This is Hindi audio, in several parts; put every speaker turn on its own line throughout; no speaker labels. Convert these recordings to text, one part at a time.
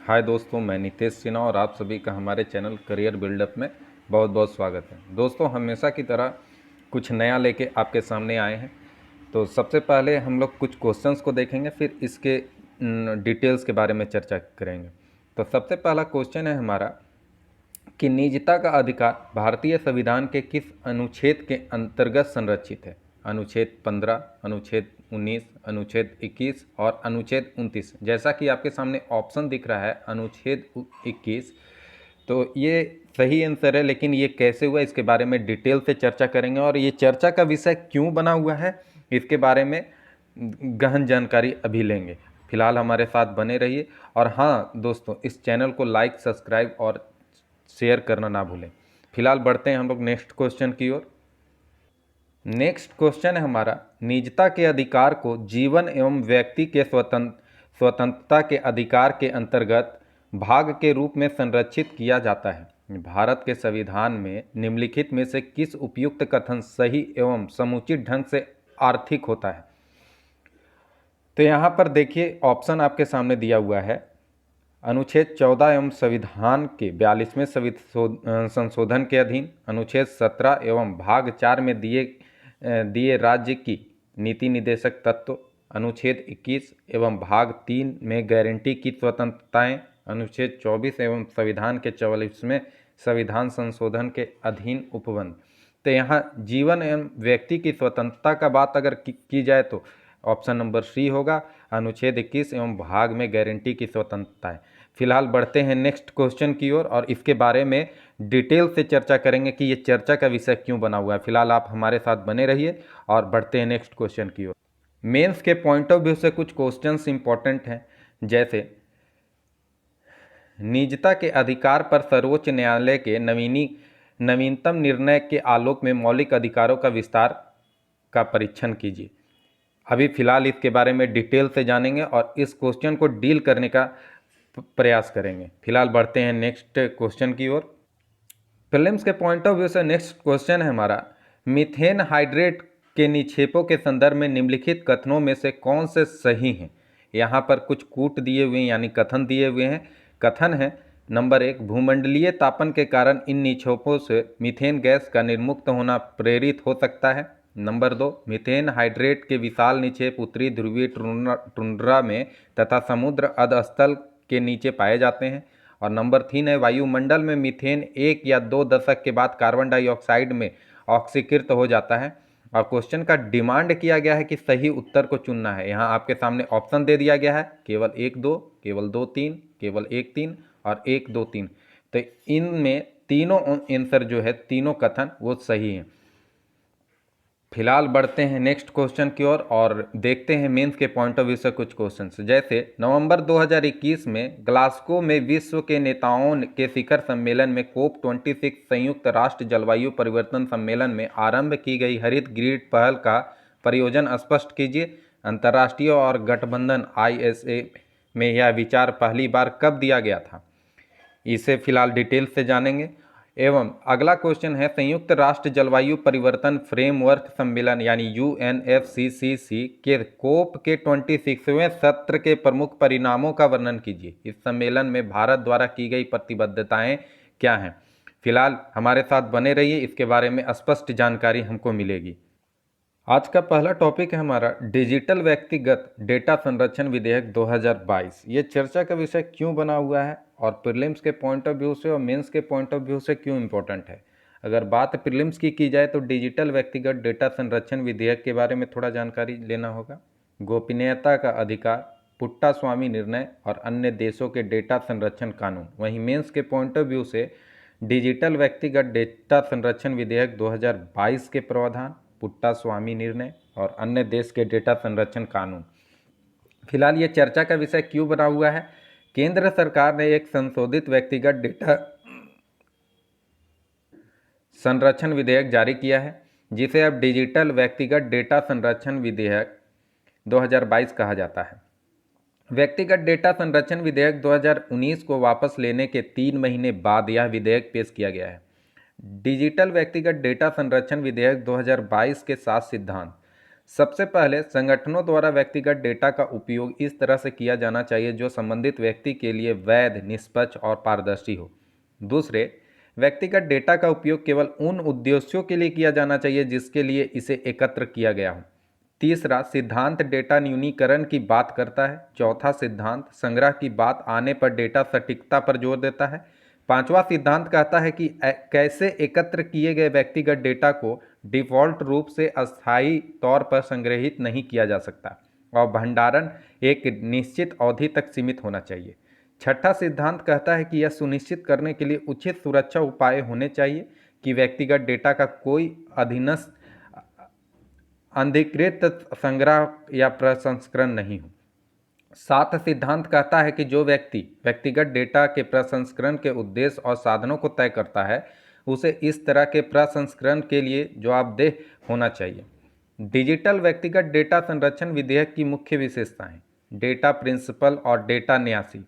हाय दोस्तों, मैं नितेश सिन्हा और आप सभी का हमारे चैनल करियर बिल्डअप में बहुत बहुत स्वागत है। दोस्तों, हमेशा की तरह कुछ नया लेके आपके सामने आए हैं। तो सबसे पहले हम लोग कुछ क्वेश्चंस को देखेंगे, फिर इसके डिटेल्स के बारे में चर्चा करेंगे। तो सबसे पहला क्वेश्चन है हमारा कि निजता का अधिकार भारतीय संविधान के किस अनुच्छेद के अंतर्गत संरक्षित है? अनुच्छेद 15, अनुच्छेद 19, अनुच्छेद 21 और अनुच्छेद 29। जैसा कि आपके सामने ऑप्शन दिख रहा है अनुच्छेद 21, तो ये सही आंसर है। लेकिन ये कैसे हुआ इसके बारे में डिटेल से चर्चा करेंगे और ये चर्चा का विषय क्यों बना हुआ है इसके बारे में गहन जानकारी अभी लेंगे। फिलहाल हमारे साथ बने रहिए। और हाँ दोस्तों, इस चैनल को लाइक, सब्सक्राइब और शेयर करना ना भूलें। फिलहाल बढ़ते हैं हम लोग नेक्स्ट क्वेश्चन की ओर। नेक्स्ट क्वेश्चन है हमारा, निजता के अधिकार को जीवन एवं व्यक्ति के स्वतंत्रता के अधिकार के अंतर्गत भाग के रूप में संरक्षित किया जाता है। भारत के संविधान में निम्नलिखित में से किस उपयुक्त कथन सही एवं समुचित ढंग से आर्थिक होता है? तो यहाँ पर देखिए, ऑप्शन आपके सामने दिया हुआ है। अनुच्छेद 14 एवं संविधान के 42वें संशोधन के अधीन, अनुच्छेद 17 एवं भाग 4 में दिए राज्य की नीति निर्देशक तत्व, अनुच्छेद 21 एवं भाग 3 में गारंटी की स्वतंत्रताएं, अनुच्छेद 24 एवं संविधान के 44वें संविधान संशोधन के अधीन उपबंध। तो यहाँ जीवन एवं व्यक्ति की स्वतंत्रता का बात अगर की जाए तो ऑप्शन नंबर सी होगा, अनुच्छेद 21 एवं भाग में गारंटी की स्वतंत्रताएं। फिलहाल बढ़ते हैं नेक्स्ट क्वेश्चन की ओर और इसके बारे में डिटेल से चर्चा करेंगे कि ये चर्चा का विषय क्यों बना हुआ है। फिलहाल आप हमारे साथ बने रहिए और बढ़ते हैं नेक्स्ट क्वेश्चन की ओर। मेंस के पॉइंट ऑफ व्यू से कुछ क्वेश्चंस इंपॉर्टेंट हैं, जैसे निजता के अधिकार पर सर्वोच्च न्यायालय के नवीनतम निर्णय के आलोक में मौलिक अधिकारों का विस्तार का परीक्षण कीजिए। अभी फिलहाल इसके बारे में डिटेल से जानेंगे और इस क्वेश्चन को डील करने का प्रयास करेंगे। फिलहाल बढ़ते हैं नेक्स्ट क्वेश्चन की ओर। प्रीलिम्स के पॉइंट ऑफ व्यू से नेक्स्ट क्वेश्चन है हमारा, मीथेन हाइड्रेट के निक्षेपों के संदर्भ में निम्नलिखित कथनों में से कौन से सही हैं? यहाँ पर कुछ कूट दिए हुए हैं, यानी कथन दिए हुए हैं। कथन है नंबर 1, भूमंडलीय तापन के कारण इन निक्षेपों से मीथेन गैस का निर्मुक्त होना प्रेरित हो सकता है। नंबर 2, मीथेन हाइड्रेट के विशाल निक्षेप उत्तरी ध्रुवीय टुंड्रा में तथा समुद्र अधस्थल के नीचे पाए जाते हैं। और नंबर 3 है, वायुमंडल में मीथेन 1 या 2 दशक के बाद कार्बन डाइऑक्साइड में ऑक्सीकृत हो जाता है। और क्वेश्चन का डिमांड किया गया है कि सही उत्तर को चुनना है। यहाँ आपके सामने ऑप्शन दे दिया गया है, केवल 1 2, केवल 2 3, केवल 1 3 और 1 2 3। तो इनमें तीनों आंसर जो है, तीनों कथन वो सही हैं। फिलहाल बढ़ते हैं नेक्स्ट क्वेश्चन की ओर और देखते हैं मेंस के पॉइंट ऑफ व्यू से कुछ क्वेश्चंस। जैसे नवंबर 2021 में ग्लासगो में विश्व के नेताओं के शिखर सम्मेलन में कोप 26 संयुक्त राष्ट्र जलवायु परिवर्तन सम्मेलन में आरंभ की गई हरित ग्रिड पहल का प्रयोजन स्पष्ट कीजिए। अंतर्राष्ट्रीय और गठबंधन ISA में यह विचार पहली बार कब दिया गया था? इसे फिलहाल डिटेल से जानेंगे। एवं अगला क्वेश्चन है, संयुक्त राष्ट्र जलवायु परिवर्तन फ्रेमवर्क सम्मेलन यानी UNFCCC के कोप के 26वें सत्र के प्रमुख परिणामों का वर्णन कीजिए। इस सम्मेलन में भारत द्वारा की गई प्रतिबद्धताएं क्या हैं? फिलहाल हमारे साथ बने रहिए, इसके बारे में स्पष्ट जानकारी हमको मिलेगी। आज का पहला टॉपिक है हमारा डिजिटल व्यक्तिगत डेटा संरक्षण विधेयक 2022। ये चर्चा का विषय क्यों बना हुआ है और प्रीलिम्स के पॉइंट ऑफ व्यू से और मेंस के पॉइंट ऑफ व्यू से क्यों इम्पोर्टेंट है। अगर बात प्रीलिम्स की जाए तो डिजिटल व्यक्तिगत डेटा संरक्षण विधेयक के बारे में थोड़ा जानकारी लेना होगा। गोपनीयता का अधिकार, पुट्टा स्वामी निर्णय और अन्य देशों के डेटा संरक्षण कानून। वहीं मेंस के पॉइंट ऑफ व्यू से डिजिटल व्यक्तिगत डेटा संरक्षण विधेयक 2022 के प्रावधान, पुट्टा स्वामी निर्णय और अन्य देश के डेटा संरक्षण कानून। फिलहाल ये चर्चा का विषय क्यों बना हुआ है? केंद्र सरकार ने एक संशोधित व्यक्तिगत डेटा संरक्षण विधेयक जारी किया है, जिसे अब डिजिटल व्यक्तिगत डेटा संरक्षण विधेयक 2022 कहा जाता है। व्यक्तिगत डेटा संरक्षण विधेयक 2019 को वापस लेने के 3 महीने बाद यह विधेयक पेश किया गया है। डिजिटल व्यक्तिगत डेटा संरक्षण विधेयक 2022 के 7 सिद्धांत सबसे पहले संगठनों द्वारा व्यक्तिगत डेटा का उपयोग इस तरह से किया जाना चाहिए जो संबंधित व्यक्ति के लिए वैध, निष्पक्ष और पारदर्शी हो। दूसरे, व्यक्तिगत डेटा का उपयोग केवल उन उद्देश्यों के लिए किया जाना चाहिए जिसके लिए इसे एकत्र किया गया हो। तीसरा सिद्धांत डेटा न्यूनीकरण की बात करता है। चौथा सिद्धांत संग्रह की बात आने पर डेटा सटीकता पर जोर देता है। पांचवा सिद्धांत कहता है कि कैसे एकत्र किए गए व्यक्तिगत डेटा को डिफ़ॉल्ट रूप से अस्थायी तौर पर संग्रहित नहीं किया जा सकता और भंडारण एक निश्चित अवधि तक सीमित होना चाहिए। छठा सिद्धांत कहता है कि यह सुनिश्चित करने के लिए उचित सुरक्षा उपाय होने चाहिए कि व्यक्तिगत डेटा का कोई अधीनस्थ अनधिकृत संग्रह या प्रसंस्करण नहीं हो। सात सिद्धांत कहता है कि जो व्यक्ति व्यक्तिगत डेटा के प्रसंस्करण के उद्देश्य और साधनों को तय करता है उसे इस तरह के प्रसंस्करण के लिए जवाबदेह होना चाहिए। डिजिटल व्यक्तिगत डेटा संरक्षण विधेयक की मुख्य विशेषताएं। डेटा प्रिंसिपल और डेटा न्यासी।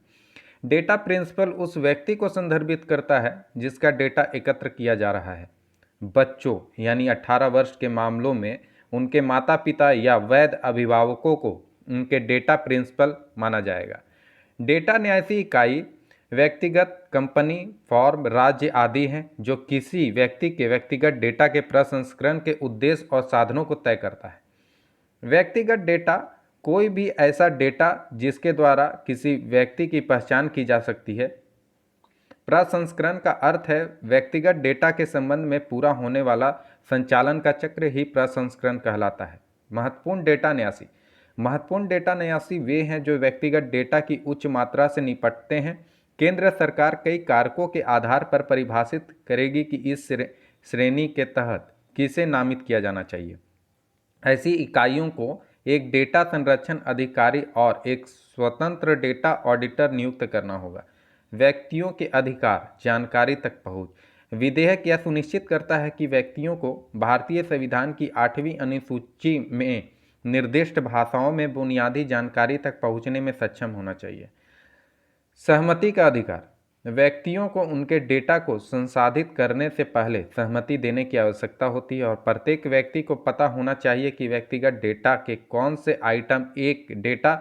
डेटा प्रिंसिपल उस व्यक्ति को संदर्भित करता है जिसका डेटा एकत्र किया जा रहा है। बच्चों यानी 18 वर्ष के मामलों में उनके माता पिता या वैध अभिभावकों को उनके डेटा प्रिंसिपल माना जाएगा। डेटा न्यासी इकाई व्यक्तिगत, कंपनी, फॉर्म, राज्य आदि हैं जो किसी व्यक्ति के व्यक्तिगत डेटा के प्रसंस्करण के उद्देश्य और साधनों को तय करता है। व्यक्तिगत डेटा कोई भी ऐसा डेटा जिसके द्वारा किसी व्यक्ति की पहचान की जा सकती है। प्रसंस्करण का अर्थ है व्यक्तिगत डेटा के संबंध में पूरा होने वाला संचालन का चक्र ही प्रसंस्करण कहलाता है। महत्वपूर्ण डेटा न्यासी। महत्वपूर्ण डेटा न्यासी वे हैं जो व्यक्तिगत डेटा की उच्च मात्रा से निपटते हैं। केंद्र सरकार कई कारकों के आधार पर परिभाषित करेगी कि इस श्रेणी के तहत किसे नामित किया जाना चाहिए। ऐसी इकाइयों को एक डेटा संरक्षण अधिकारी और एक स्वतंत्र डेटा ऑडिटर नियुक्त करना होगा। व्यक्तियों के अधिकार, जानकारी तक पहुंच। विधेयक यह सुनिश्चित करता है कि व्यक्तियों को भारतीय संविधान की 8वीं अनुसूची में निर्दिष्ट भाषाओं में बुनियादी जानकारी तक पहुंचने में सक्षम होना चाहिए। सहमति का अधिकार। व्यक्तियों को उनके डेटा को संसाधित करने से पहले सहमति देने की आवश्यकता होती है और प्रत्येक व्यक्ति को पता होना चाहिए कि व्यक्तिगत डेटा के कौन से आइटम एक डेटा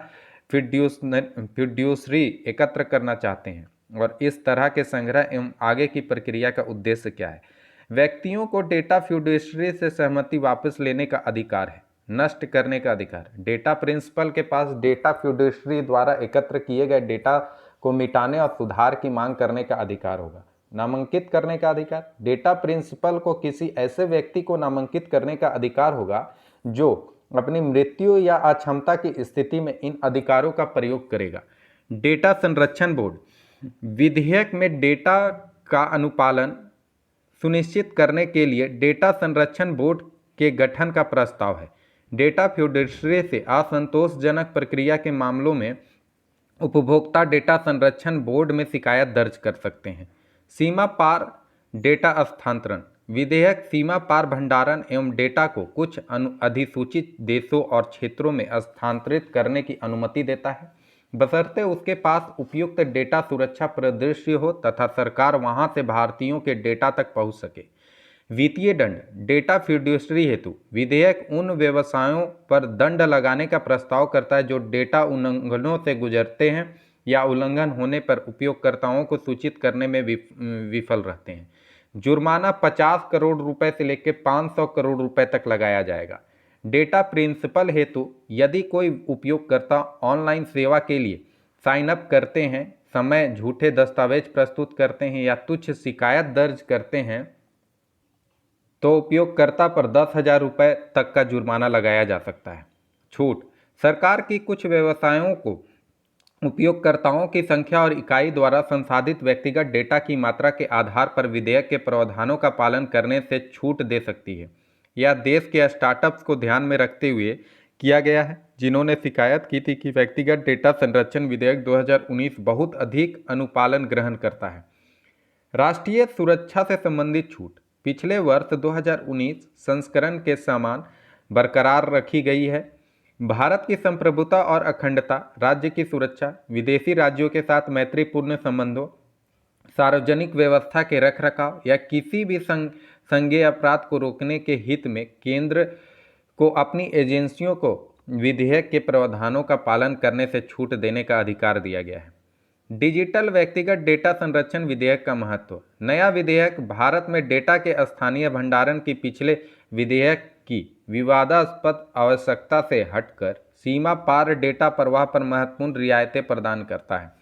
फिड्यूसरी एकत्र करना चाहते हैं और इस तरह के संग्रह एवं आगे की प्रक्रिया का उद्देश्य क्या है। व्यक्तियों को डेटा फिड्यूसरी से सहमति वापस लेने का अधिकार है। नष्ट करने का अधिकार। डेटा प्रिंसिपल के पास डेटा फिड्यूसरी द्वारा एकत्र किए गए डेटा को मिटाने और सुधार की मांग करने का अधिकार होगा। नामांकित करने का अधिकार। डेटा प्रिंसिपल को किसी ऐसे व्यक्ति को नामांकित करने का अधिकार होगा जो अपनी मृत्यु या अक्षमता की स्थिति में इन अधिकारों का प्रयोग करेगा। डेटा संरक्षण बोर्ड। विधेयक में डेटा का अनुपालन सुनिश्चित करने के लिए डेटा संरक्षण बोर्ड के गठन का प्रस्ताव है। डेटा फिड्यूसरी से असंतोषजनक प्रक्रिया के मामलों में उपभोक्ता डेटा संरक्षण बोर्ड में शिकायत दर्ज कर सकते हैं। सीमा पार डेटा स्थानांतरण। विधेयक सीमा पार भंडारण एवं डेटा को कुछ अधिसूचित देशों और क्षेत्रों में स्थानांतरित करने की अनुमति देता है, बशर्ते उसके पास उपयुक्त डेटा सुरक्षा परिदृश्य हो तथा सरकार वहां से भारतीयों के डेटा तक पहुंच सके। वित्तीय दंड। डेटा फिड्यूसरी हेतु विधेयक उन व्यवसायों पर दंड लगाने का प्रस्ताव करता है जो डेटा उल्लंघनों से गुजरते हैं या उल्लंघन होने पर उपयोगकर्ताओं को सूचित करने में विफल रहते हैं। जुर्माना 50 करोड़ रुपए से लेकर 500 करोड़ रुपए तक लगाया जाएगा। डेटा प्रिंसिपल हेतु यदि कोई उपयोगकर्ता ऑनलाइन सेवा के लिए साइन अप करते हैं, समय झूठे दस्तावेज प्रस्तुत करते हैं या तुच्छ शिकायत दर्ज करते हैं तो उपयोगकर्ता पर 10,000 रुपये तक का जुर्माना लगाया जा सकता है। छूट। सरकार की कुछ व्यवसायों को उपयोगकर्ताओं की संख्या और इकाई द्वारा संसाधित व्यक्तिगत डेटा की मात्रा के आधार पर विधेयक के प्रावधानों का पालन करने से छूट दे सकती है। यह देश के स्टार्टअप्स को ध्यान में रखते हुए किया गया है जिन्होंने शिकायत की थी कि व्यक्तिगत डेटा संरक्षण विधेयक 2019 बहुत अधिक अनुपालन ग्रहण करता है। राष्ट्रीय सुरक्षा से संबंधित छूट पिछले वर्ष 2019 संस्करण के समान बरकरार रखी गई है। भारत की संप्रभुता और अखंडता, राज्य की सुरक्षा, विदेशी राज्यों के साथ मैत्रीपूर्ण संबंधों, सार्वजनिक व्यवस्था के रखरखाव या किसी भी संज्ञेय अपराध को रोकने के हित में केंद्र को अपनी एजेंसियों को विधेयक के प्रावधानों का पालन करने से छूट देने का अधिकार दिया गया है। डिजिटल व्यक्तिगत डेटा संरक्षण विधेयक का महत्व। नया विधेयक भारत में डेटा के स्थानीय भंडारण की पिछले विधेयक की विवादास्पद आवश्यकता से हटकर सीमा पार डेटा प्रवाह पर महत्वपूर्ण रियायतें प्रदान करता है।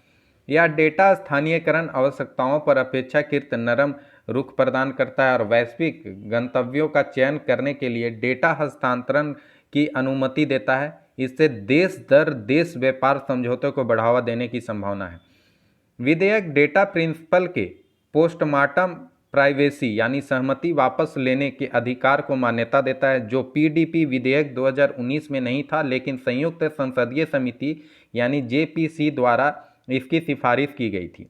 यह डेटा स्थानीयकरण आवश्यकताओं पर अपेक्षाकृत नरम रुख प्रदान करता है और वैश्विक गंतव्यों का चयन करने के लिए डेटा हस्तांतरण की अनुमति देता है। इससे देश दर देश व्यापार समझौते को बढ़ावा देने की संभावना है। विधेयक डेटा प्रिंसिपल के पोस्टमार्टम प्राइवेसी यानी सहमति वापस लेने के अधिकार को मान्यता देता है, जो पीडीपी विधेयक 2019 में नहीं था, लेकिन संयुक्त संसदीय समिति यानी जेपीसी द्वारा इसकी सिफारिश की गई थी।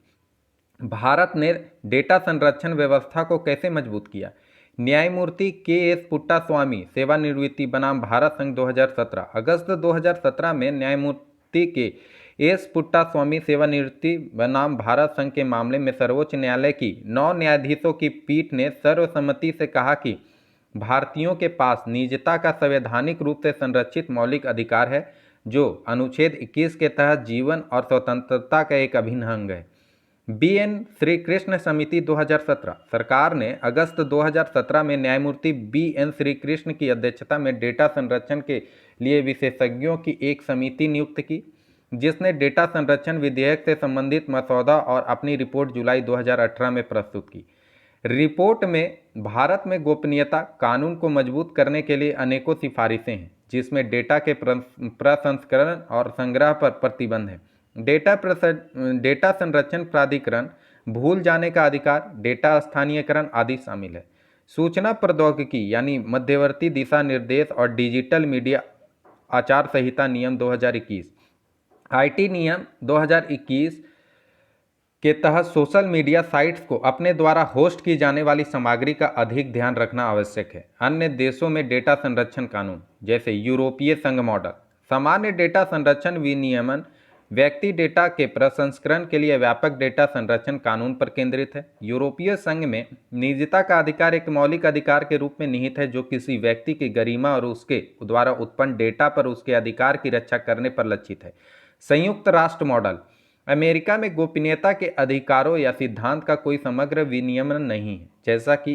भारत ने डेटा संरक्षण व्यवस्था को कैसे मजबूत किया? न्यायमूर्ति के एस पुट्टास्वामी सेवानिवृत्ति बनाम भारत संघ 2017। अगस्त 2017 में न्यायमूर्ति के एस पुट्टास्वामी सेवानिवृत्ति बनाम भारत संघ के मामले में सर्वोच्च न्यायालय की 9 न्यायाधीशों की पीठ ने सर्वसम्मति से कहा कि भारतीयों के पास निजता का संवैधानिक रूप से संरक्षित मौलिक अधिकार है, जो अनुच्छेद 21 के तहत जीवन और स्वतंत्रता का एक अभिन्न अंग है। बी.एन. श्रीकृष्ण समिति 2017। सरकार ने अगस्त 2017 में न्यायमूर्ति बी.एन. श्रीकृष्ण की अध्यक्षता में डेटा संरक्षण के लिए विशेषज्ञों की एक समिति नियुक्त की, जिसने डेटा संरक्षण विधेयक से संबंधित मसौदा और अपनी रिपोर्ट जुलाई 2018 में प्रस्तुत की। रिपोर्ट में भारत में गोपनीयता कानून को मजबूत करने के लिए अनेकों सिफारिशें हैं, जिसमें डेटा के प्रसंस्करण और संग्रह पर प्रतिबंध है। डेटा संरक्षण प्राधिकरण, भूल जाने का अधिकार, डेटा स्थानीयकरण आदि शामिल है। सूचना प्रौद्योगिकी यानी मध्यवर्ती दिशा निर्देश और डिजिटल मीडिया आचार संहिता नियम 2021। आईटी नियम 2021 के तहत सोशल मीडिया साइट्स को अपने द्वारा होस्ट की जाने वाली सामग्री का अधिक ध्यान रखना आवश्यक है। अन्य देशों में डेटा संरक्षण कानून, जैसे यूरोपीय संघ मॉडल, सामान्य डेटा संरक्षण विनियमन व्यक्ति डेटा के प्रसंस्करण के लिए व्यापक डेटा संरक्षण कानून पर केंद्रित है। यूरोपीय संघ में निजता का अधिकार एक मौलिक अधिकार के रूप में निहित है, जो किसी व्यक्ति की गरिमा और उसके द्वारा उत्पन्न डेटा पर उसके अधिकार की रक्षा करने पर लक्षित है। संयुक्त राष्ट्र मॉडल, अमेरिका में गोपनीयता के अधिकारों या सिद्धांत का कोई समग्र विनियमन नहीं है, जैसा कि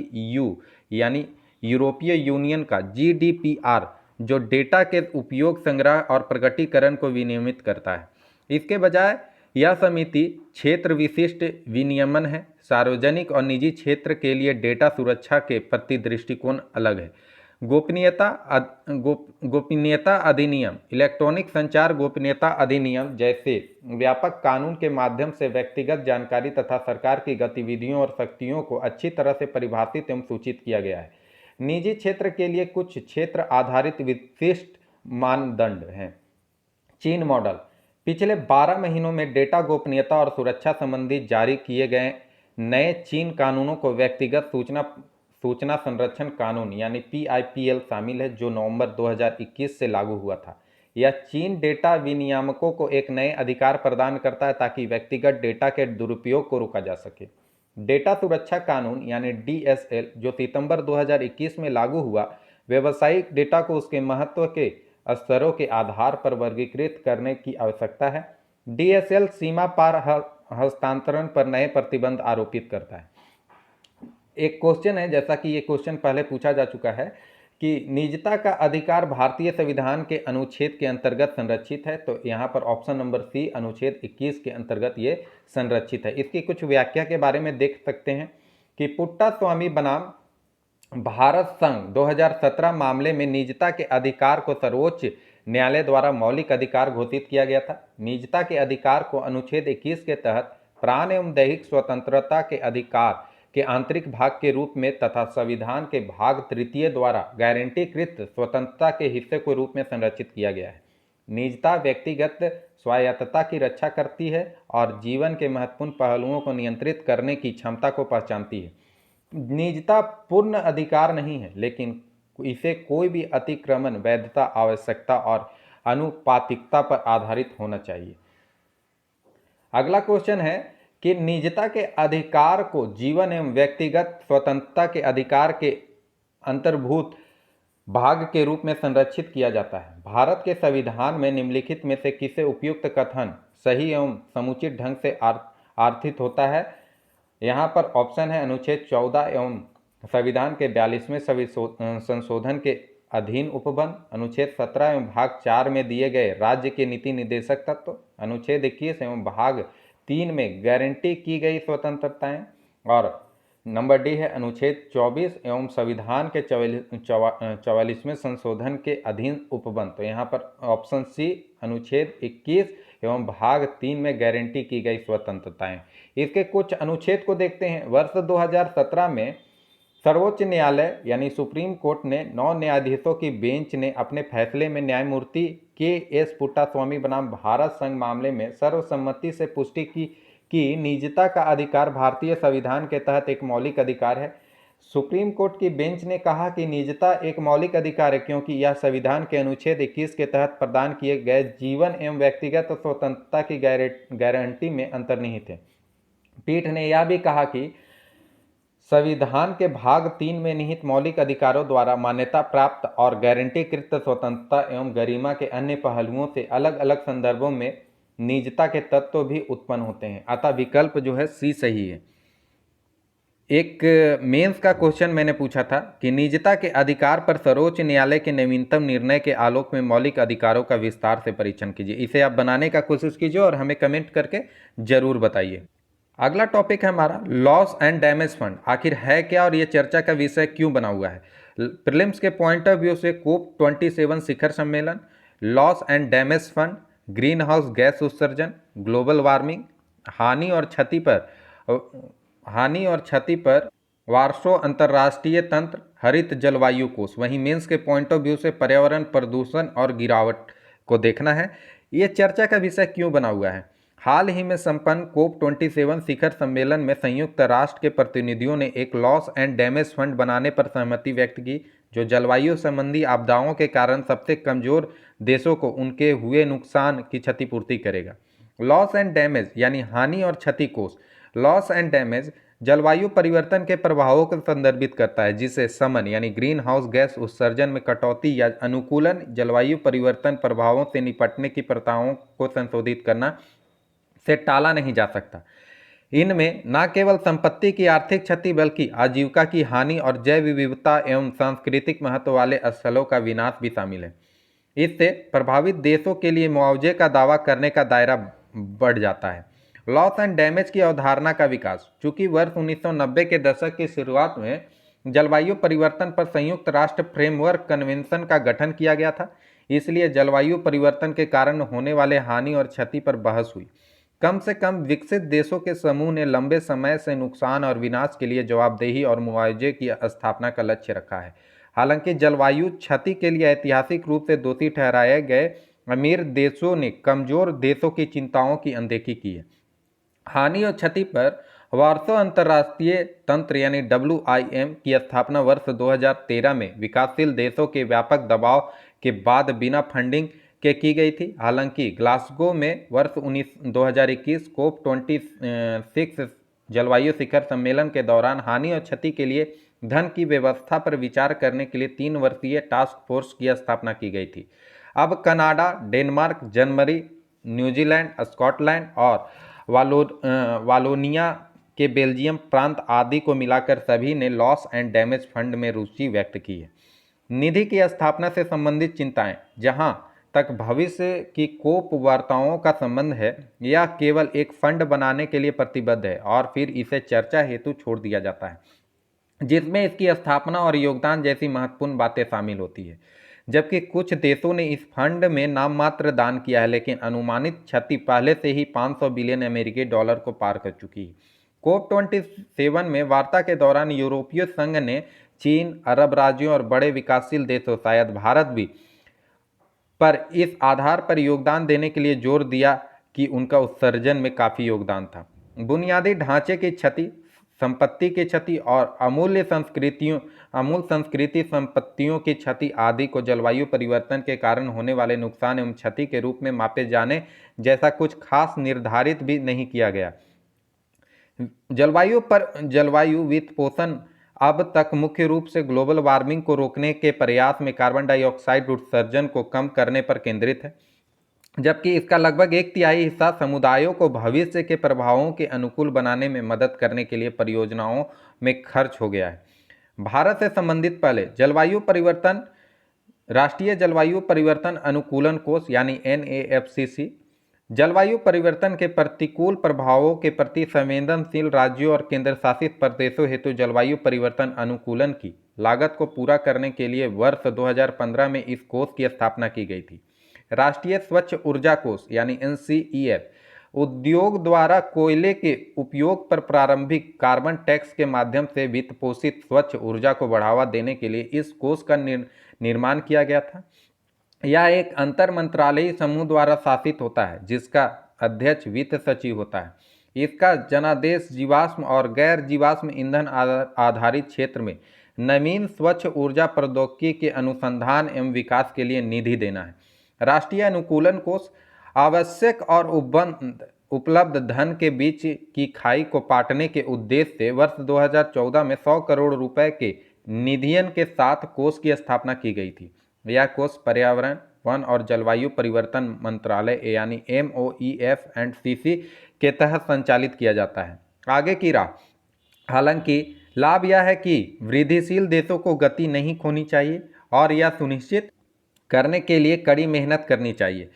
यानी यूरोपीय यूनियन का जीडीपीआर, जो डेटा के उपयोग, संग्रह और प्रकटीकरण को विनियमित करता है। इसके बजाय यह समिति क्षेत्र विशिष्ट विनियमन है। सार्वजनिक और निजी क्षेत्र के लिए डेटा सुरक्षा के प्रति दृष्टिकोण अलग है। गोपनीयता अधिनियम, इलेक्ट्रॉनिक संचार गोपनीयता अधिनियम जैसे व्यापक कानून के माध्यम से व्यक्तिगत जानकारी तथा सरकार की गतिविधियों और शक्तियों को अच्छी तरह से परिभाषित एवं सूचित किया गया है। निजी क्षेत्र के लिए कुछ क्षेत्र आधारित विशिष्ट मानदंड हैं। चीन मॉडल, पिछले 12 महीनों में डेटा गोपनीयता और सुरक्षा संबंधी जारी किए गए नए चीन कानूनों को व्यक्तिगत सूचना संरक्षण कानून यानी PIPL शामिल है, जो नवंबर 2021 से लागू हुआ था। यह चीन डेटा विनियामकों को एक नए अधिकार प्रदान करता है ताकि व्यक्तिगत डेटा के दुरुपयोग को रोका जा सके। डेटा सुरक्षा कानून यानी DSL, जो सितंबर 2021 में लागू हुआ, व्यावसायिक डेटा को उसके महत्व के स्तरों के आधार पर वर्गीकृत करने की आवश्यकता है। DSL सीमा पार हस्तांतरण पर नए प्रतिबंध आरोपित करता है। एक क्वेश्चन है, जैसा कि ये क्वेश्चन पहले पूछा जा चुका है कि निजता का अधिकार भारतीय संविधान के अनुच्छेद के अंतर्गत संरक्षित है, तो यहाँ पर ऑप्शन नंबर सी अनुच्छेद 21 के अंतर्गत ये संरक्षित है। इसकी कुछ व्याख्या के बारे में देख सकते हैं कि पुट्टास्वामी बनाम भारत संघ 2017 मामले में निजता के अधिकार को सर्वोच्च न्यायालय द्वारा मौलिक अधिकार घोषित किया गया था। निजता के अधिकार को अनुच्छेद 21 के तहत प्राण एवं दैहिक स्वतंत्रता के अधिकार के आंतरिक भाग के रूप में तथा संविधान के भाग 3 द्वारा गारंटीकृत स्वतंत्रता के हिस्से के रूप में संरक्षित किया गया है। निजता व्यक्तिगत स्वायत्तता की रक्षा करती है और जीवन के महत्वपूर्ण पहलुओं को नियंत्रित करने की क्षमता को पहचानती है। निजता पूर्ण अधिकार नहीं है, लेकिन इसे कोई भी अतिक्रमण वैधता, आवश्यकता और अनुपातिकता पर आधारित होना चाहिए। अगला क्वेश्चन है कि निजता के अधिकार को जीवन एवं व्यक्तिगत स्वतंत्रता के अधिकार के अंतर्भूत भाग के रूप में संरक्षित किया जाता है। भारत के संविधान में निम्नलिखित में से किसे उपयुक्त कथन सही एवं समुचित ढंग से आर्थित होता है? यहाँ पर ऑप्शन है अनुच्छेद 14 एवं संविधान के 42वें संशोधन के अधीन उपबंध, अनुच्छेद 17 एवं भाग 4 में दिए गए राज्य के नीति निर्देशक तत्व, अनुच्छेद 21 एवं भाग 3 में गारंटी की गई स्वतंत्रताएं, और नंबर डी है अनुच्छेद 24 एवं संविधान के 44वें संशोधन के अधीन उपबंध। तो यहाँ पर ऑप्शन सी अनुच्छेद 21 एवं भाग 3 में गारंटी की गई स्वतंत्रताएं। इसके कुछ अनुच्छेद को देखते हैं। वर्ष 2017 में सर्वोच्च न्यायालय यानी सुप्रीम कोर्ट ने 9 न्यायाधीशों की बेंच ने अपने फैसले में न्यायमूर्ति के.एस. पुट्टास्वामी बनाम भारत संघ मामले में सर्वसम्मति से पुष्टि की कि निजता का अधिकार भारतीय संविधान के तहत एक मौलिक अधिकार है। सुप्रीम कोर्ट की बेंच ने कहा कि निजता एक मौलिक अधिकार है क्योंकि यह संविधान के अनुच्छेद 21 के तहत प्रदान किए गए जीवन एवं व्यक्तिगत स्वतंत्रता की गारंटी में अंतर्निहित है। पीठ ने यह भी कहा कि संविधान के भाग 3 में निहित मौलिक अधिकारों द्वारा मान्यता प्राप्त और गारंटीकृत स्वतंत्रता एवं गरिमा के अन्य पहलुओं से अलग अलग संदर्भों में निजता के तत्व भी उत्पन्न होते हैं। अतः विकल्प जो है सी सही है। एक मेंस का क्वेश्चन मैंने पूछा था कि निजता के अधिकार पर सर्वोच्च न्यायालय के नवीनतम निर्णय के आलोक में मौलिक अधिकारों का विस्तार से परीक्षण कीजिए। इसे आप बनाने का कोशिश कीजिए और हमें कमेंट करके जरूर बताइए। अगला टॉपिक है हमारा लॉस एंड डैमेज फंड। आखिर है क्या और ये चर्चा का विषय क्यों बना हुआ है? प्रीलिम्स के पॉइंट ऑफ व्यू से कोप 27 शिखर सम्मेलन, loss and damage fund, green house gas उत्सर्जन, ग्लोबल वार्मिंग, हानि और क्षति पर वार्सो अंतर्राष्ट्रीय तंत्र, हरित जलवायु कोष। वहीं मेंस के पॉइंट ऑफ व्यू से पर्यावरण प्रदूषण और गिरावट को देखना है। ये चर्चा का विषय क्यों बना हुआ है? हाल ही में संपन्न कोप 27 शिखर सम्मेलन में संयुक्त राष्ट्र के प्रतिनिधियों ने एक लॉस एंड डैमेज फंड बनाने पर सहमति व्यक्त की जो जलवायु संबंधी आपदाओं के कारण सबसे कमजोर देशों को उनके हुए नुकसान की क्षतिपूर्ति करेगा। लॉस एंड डैमेज यानी हानि और क्षति कोष। लॉस एंड डैमेज जलवायु परिवर्तन के प्रभावों को संदर्भित करता है जिसे समन यानी ग्रीन हाउस गैस उत्सर्जन में कटौती या अनुकूलन, जलवायु परिवर्तन प्रभावों से निपटने की प्रथाओं को संशोधित करना से टाला नहीं जा सकता। इनमें न केवल संपत्ति की आर्थिक क्षति बल्कि आजीविका की हानि और जैव विविधता एवं सांस्कृतिक महत्व वाले स्थलों का विनाश भी शामिल है। इससे प्रभावित देशों के लिए मुआवजे का दावा करने का दायरा बढ़ जाता है। लॉस एंड डैमेज की अवधारणा का विकास। चूंकि वर्ष 1990 के दशक की शुरुआत में जलवायु परिवर्तन पर संयुक्त राष्ट्र फ्रेमवर्क कन्वेंशन का गठन किया गया था, इसलिए जलवायु परिवर्तन के कारण होने वाले हानि और क्षति पर बहस हुई। कम से कम विकसित देशों के समूह ने लंबे समय से नुकसान और विनाश के लिए जवाबदेही और मुआवजे की स्थापना का लक्ष्य रखा है। हालांकि जलवायु क्षति के लिए ऐतिहासिक रूप से दोषी ठहराए गए अमीर देशों ने कमजोर देशों की चिंताओं की अनदेखी की है। हानि और क्षति पर वार्सो अंतर्राष्ट्रीय तंत्र यानी WIM की स्थापना वर्ष 2013 में विकासशील देशों के व्यापक दबाव के बाद बिना फंडिंग के की गई थी। हालांकि ग्लासगो में वर्ष 2021 कोप 26 जलवायु शिखर सम्मेलन के दौरान हानि और क्षति के लिए धन की व्यवस्था पर विचार करने के लिए 3 वर्षीय टास्क फोर्स की स्थापना की गई थी। अब Canada, Denmark, Germany, New Zealand, Scotland और वालोनिया के बेल्जियम प्रांत आदि को मिलाकर सभी ने लॉस एंड डैमेज फंड में रुचि व्यक्त की है। निधि की स्थापना से संबंधित चिंताएं। जहां तक भविष्य की कोप वार्ताओं का संबंध है, यह केवल एक फंड बनाने के लिए प्रतिबद्ध है और फिर इसे चर्चा हेतु छोड़ दिया जाता है, जिसमें इसकी स्थापना और योगदान जैसी महत्वपूर्ण बातें शामिल होती है। जबकि कुछ देशों ने इस फंड में नाम मात्र दान किया है, लेकिन अनुमानित क्षति पहले से ही 500 बिलियन अमेरिकी डॉलर को पार कर चुकी है। कोप 27 में वार्ता के दौरान यूरोपीय संघ ने चीन, अरब राज्यों और बड़े विकासशील देशों शायद भारत भी पर इस आधार पर योगदान देने के लिए जोर दिया कि उनका उत्सर्जन में काफ़ी योगदान था। बुनियादी ढांचे की क्षति, संपत्ति की क्षति और अमूल संस्कृति संपत्तियों की क्षति आदि को जलवायु परिवर्तन के कारण होने वाले नुकसान एवं क्षति के रूप में मापे जाने जैसा कुछ खास निर्धारित भी नहीं किया गया। जलवायु वित्त पोषण अब तक मुख्य रूप से ग्लोबल वार्मिंग को रोकने के प्रयास में कार्बन डाइऑक्साइड उत्सर्जन को कम करने पर केंद्रित है, जबकि इसका लगभग 1/3 हिस्सा समुदायों को भविष्य के प्रभावों के अनुकूल बनाने में मदद करने के लिए परियोजनाओं में खर्च हो गया है। भारत से संबंधित पहले जलवायु परिवर्तन राष्ट्रीय जलवायु परिवर्तन अनुकूलन कोष यानी NAFCC जलवायु परिवर्तन के प्रतिकूल प्रभावों के प्रति संवेदनशील राज्यों और केंद्र शासित प्रदेशों हेतु जलवायु परिवर्तन अनुकूलन की लागत को पूरा करने के लिए वर्ष 2015 में इस कोष की स्थापना की गई थी। राष्ट्रीय स्वच्छ ऊर्जा कोष यानी NCEF उद्योग द्वारा कोयले के उपयोग पर प्रारंभिक कार्बन टैक्स के माध्यम से वित्त पोषित स्वच्छ ऊर्जा को बढ़ावा देने के लिए इस कोष का निर्माण किया गया था। यह एक अंतर मंत्रालयी समूह द्वारा शासित होता है, जिसका अध्यक्ष वित्त सचिव होता है। इसका जनादेश जीवाश्म और गैर जीवाश्म ईंधन आधारित क्षेत्र में नवीन स्वच्छ ऊर्जा प्रौद्योगिकी के अनुसंधान एवं विकास के लिए निधि देना है। राष्ट्रीय अनुकूलन कोष आवश्यक और उपलब्ध धन के बीच की खाई को पाटने के उद्देश्य से वर्ष 2014 में 100 करोड़ रुपए के निधियन के साथ कोष की स्थापना की गई थी। यह कोष पर्यावरण, वन और जलवायु परिवर्तन मंत्रालय यानी MOEF&CC के तहत संचालित किया जाता है। आगे की राह। हालांकि लाभ यह है कि वृद्धिशील देशों को गति नहीं खोनी चाहिए और यह सुनिश्चित करने के लिए कड़ी मेहनत करनी चाहिए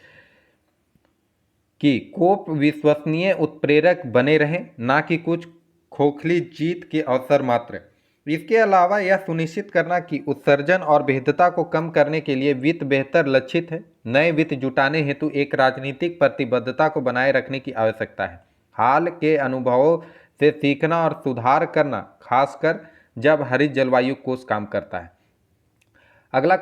कि कोप विश्वसनीय उत्प्रेरक बने रहें, ना कि कुछ खोखली जीत के अवसर मात्र। इसके अलावा यह सुनिश्चित करना कि उत्सर्जन और भेद्यता को कम करने के लिए वित्त बेहतर लक्षित है। नए वित्त जुटाने हेतु एक राजनीतिक प्रतिबद्धता को बनाए रखने की आवश्यकता है। हाल के अनुभवों से सीखना और सुधार करना, खासकर जब हरित जलवायु कोष काम करता है। अगला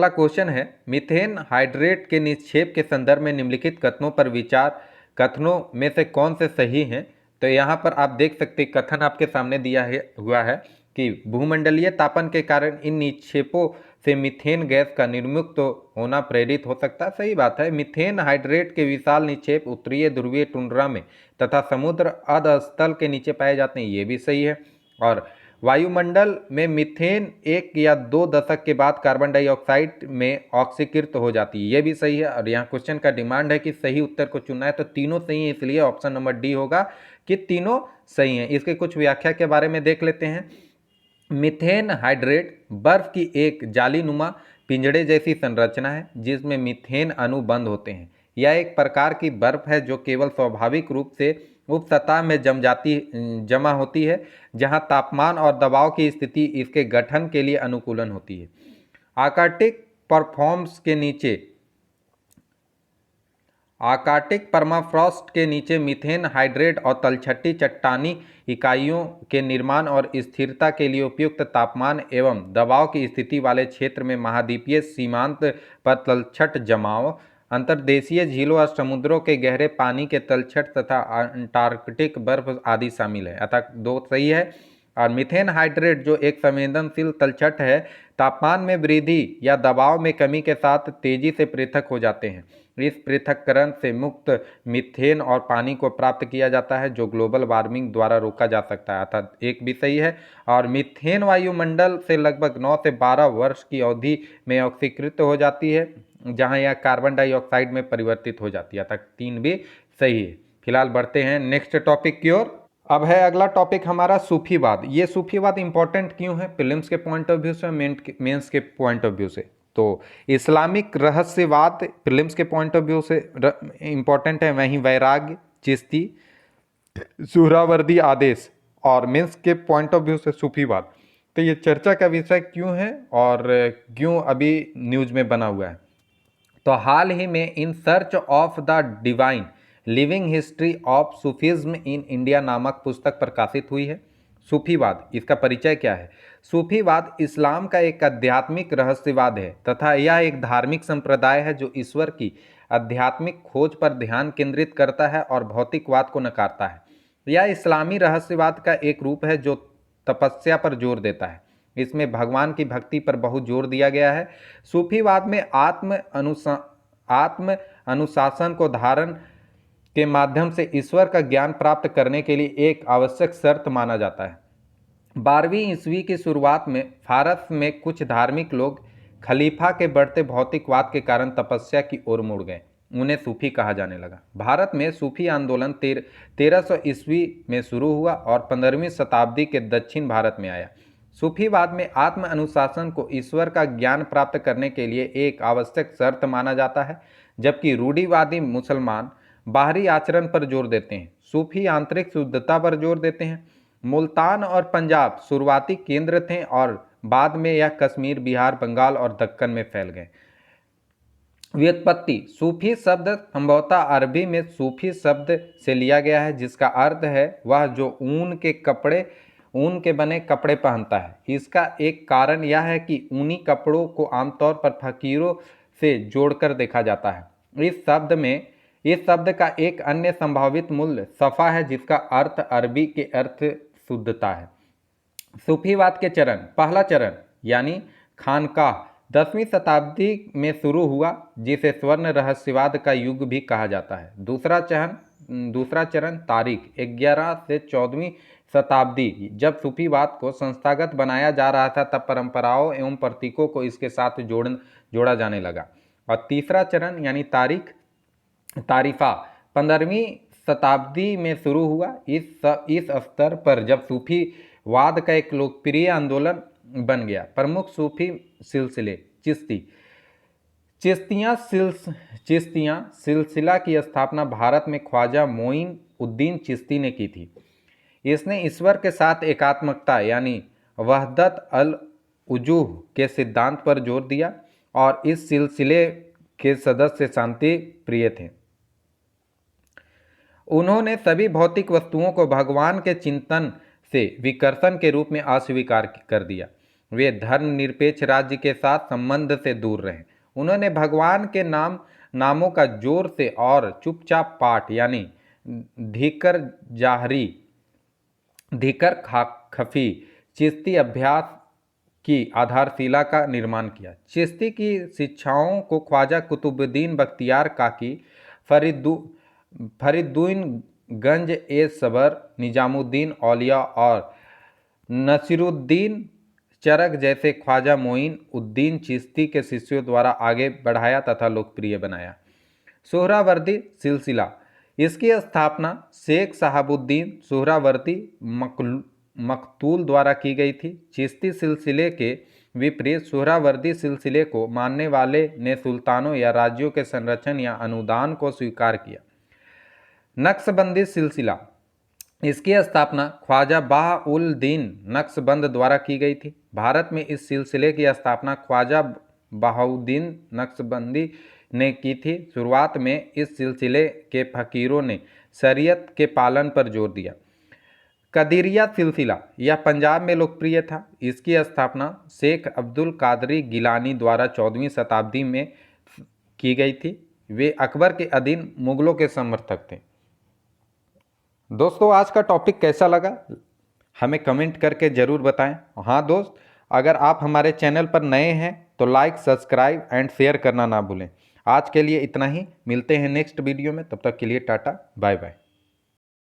क्वेश्चन है मीथेन हाइड्रेट के निक्षेप के संदर्भ में निम्नलिखित कथनों पर विचार, कथनों में से कौन से सही हैं? तो यहाँ पर आप देख सकते हैं, कथन आपके सामने दिया हुआ है कि भूमंडलीय तापन के कारण इन निक्षेपों से मीथेन गैस का निर्मुक्त होना प्रेरित हो सकता है। सही बात है। मीथेन हाइड्रेट के विशाल निक्षेप उत्तरीय ध्रुवीय टुंड्रा में तथा समुद्र अधस्तल के नीचे पाए जाते हैं, ये भी सही है। और वायुमंडल में मीथेन 1 या 2 दशक के बाद कार्बन डाइऑक्साइड में ऑक्सीकृत हो जाती है, ये भी सही है। और यहाँ क्वेश्चन का डिमांड है कि सही उत्तर को चुनना है, तो तीनों सही है, इसलिए ऑप्शन नंबर डी होगा कि तीनों सही हैं। इसके कुछ व्याख्या के बारे में देख लेते हैं। मीथेन हाइड्रेट बर्फ की एक जालीनुमा पिंजड़े जैसी संरचना है जिसमें मीथेन अणु बंद होते हैं। यह एक प्रकार की बर्फ है जो केवल स्वाभाविक रूप से उप सतह में जमा होती है, जहां तापमान और दबाव की स्थिति इसके गठन के लिए अनुकूलन होती है। आर्कटिक परमाफ्रॉस्ट के नीचे मीथेन हाइड्रेट और तलछटी चट्टानी इकाइयों के निर्माण और स्थिरता के लिए उपयुक्त तापमान एवं दबाव की स्थिति वाले क्षेत्र में महाद्वीपीय सीमांत पर तलछट जमाव, अंतर्देशीय झीलों और समुद्रों के गहरे पानी के तलछट तथा अंटार्कटिक बर्फ आदि शामिल है। अतः 2 सही है। और मीथेन हाइड्रेट जो एक संवेदनशील तलछट है, तापमान में वृद्धि या दबाव में कमी के साथ तेजी से पृथक हो जाते हैं। इस पृथक्करण से मुक्त मीथेन और पानी को प्राप्त किया जाता है, जो ग्लोबल वार्मिंग द्वारा रोका जा सकता है। अर्थात 1 भी सही है। और मीथेन वायुमंडल से लगभग 9 से 12 वर्ष की अवधि में ऑक्सीकृत हो जाती है, जहां यह कार्बन डाइऑक्साइड में परिवर्तित हो जाती है। अतः 3 भी सही है। फिलहाल बढ़ते हैं नेक्स्ट टॉपिक की ओर। अब है अगला टॉपिक हमारा सूफीवाद। ये सूफीवाद इंपॉर्टेंट क्यों है? प्रीलिम्स के पॉइंट ऑफ व्यू से, मेंस के पॉइंट ऑफ व्यू से। तो इस्लामिक रहस्यवाद प्रीलिम्स के पॉइंट ऑफ व्यू से इंपॉर्टेंट है, वहीं वैराग्य, चिश्ती, सुहरावर्दी आदेश, और मेंस के पॉइंट ऑफ व्यू से सूफीवाद। तो ये चर्चा का विषय क्यों है और क्यों अभी न्यूज में बना हुआ है? तो हाल ही में in search of the divine living history of Sufism in India नामक पुस्तक प्रकाशित हुई है। सूफीवाद, इसका परिचय क्या है? सूफीवाद इस्लाम का एक आध्यात्मिक रहस्यवाद है तथा यह एक धार्मिक संप्रदाय है जो ईश्वर की आध्यात्मिक खोज पर ध्यान केंद्रित करता है और भौतिकवाद को नकारता है। यह इस्लामी रहस्यवाद का एक रूप है जो तपस्या पर जोर देता है। इसमें भगवान की भक्ति पर बहुत जोर दिया गया है। सूफीवाद में आत्म अनुशासन को धारण के माध्यम से ईश्वर का ज्ञान प्राप्त करने के लिए एक आवश्यक शर्त माना जाता है। 12वीं ईस्वी की शुरुआत में फारस में कुछ धार्मिक लोग खलीफा के बढ़ते भौतिकवाद के कारण तपस्या की ओर मुड़ गए। उन्हें सूफी कहा जाने लगा। भारत में सूफी आंदोलन 1300 ईस्वी में शुरू हुआ और 15वीं शताब्दी के दक्षिण भारत में आया। सूफीवाद में आत्म अनुशासन को ईश्वर का ज्ञान प्राप्त करने के लिए एक आवश्यक शर्त माना जाता है, जबकि रूढ़िवादी मुसलमान बाहरी आचरण पर जोर देते हैं। सूफी आंतरिक शुद्धता पर जोर देते हैं। मुल्तान और पंजाब शुरुआती केंद्र थे और बाद में यह कश्मीर, बिहार, बंगाल और दक्कन में फैल गए। व्युत्पत्ति: सूफी शब्द संभवतः अरबी में सूफी शब्द से लिया गया है, जिसका अर्थ है वह जो ऊन के बने कपड़े पहनता है। इसका एक कारण यह है कि ऊनी कपड़ों को आमतौर पर फकीरों से जोड़कर देखा जाता है। इस शब्द का एक अन्य संभावित मूल्य सफ़ा है, जिसका अर्थ अरबी के अर्थ शुद्धता है। सूफीवाद के चरण: पहला चरण यानी खानकाह 10वीं शताब्दी में शुरू हुआ, जिसे स्वर्ण रहस्यवाद का युग भी कहा जाता है। दूसरा चरण तारीख 11 से 14वीं शताब्दी, जब सूफीवाद को संस्थागत बनाया जा रहा था, तब परंपराओं एवं प्रतीकों को इसके साथ जोड़ा जाने लगा। और तीसरा चरण यानी तारीफा 15वीं शताब्दी में शुरू हुआ। इस स्तर पर जब सूफीवाद का एक लोकप्रिय आंदोलन बन गया। प्रमुख सूफी सिलसिले: चिश्तियाँ सिलसिला की स्थापना भारत में ख्वाजा मोइन उद्दीन चिश्ती ने की थी। इसने ईश्वर के साथ एकात्मकता यानी वहदत अल वजूह के सिद्धांत पर जोर दिया और इस सिलसिले के सदस्य शांति प्रिय थे। उन्होंने सभी भौतिक वस्तुओं को भगवान के चिंतन से विकर्षण के रूप में अस्वीकार कर दिया। वे धर्मनिरपेक्ष राज्य के साथ संबंध से दूर रहे। उन्होंने भगवान के नामों का जोर से और चुपचाप पाठ यानी धिकर खफी चिश्ती अभ्यास की आधारशिला का निर्माण किया। चिश्ती की शिक्षाओं को ख्वाजा कुतुबुद्दीन बख्तियार काकी, फरीदुद्दीन गंज ए सबर, निजामुद्दीन औलिया और नसीरुद्दीन चरक जैसे ख्वाजा मोइन उद्दीन चिश्ती के शिष्यों द्वारा आगे बढ़ाया तथा लोकप्रिय बनाया। सोहरावर्दी सिलसिला: इसकी स्थापना शेख शहाबुद्दीन सोहरावर्दी मकतूल द्वारा की गई थी। चिश्ती सिलसिले के विपरीत सोहरावर्दी सिलसिले को मानने वाले ने सुल्तानों या राज्यों के संरक्षण या अनुदान को स्वीकार किया। नक्शबंदी सिलसिला: इसकी स्थापना ख्वाजा बहाउल-दीन नक्शबंद द्वारा की गई थी। भारत में इस सिलसिले की स्थापना ख्वाजा बहाउद्दीन नक्शबंदी ने की थी। शुरुआत में इस सिलसिले के फकीरों ने शरीयत के पालन पर जोर दिया। कदरिया सिलसिला: यह पंजाब में लोकप्रिय था। इसकी स्थापना शेख अब्दुल कादरी गिलानी द्वारा 14वीं शताब्दी में की गई थी। वे अकबर के अधीन मुगलों के समर्थक थे। दोस्तों, आज का टॉपिक कैसा लगा हमें कमेंट करके ज़रूर बताएं। हाँ दोस्त, अगर आप हमारे चैनल पर नए हैं तो लाइक, सब्सक्राइब एंड शेयर करना ना भूलें। आज के लिए इतना ही, मिलते हैं नेक्स्ट वीडियो में। तब तक के लिए टाटा, बाय बाय।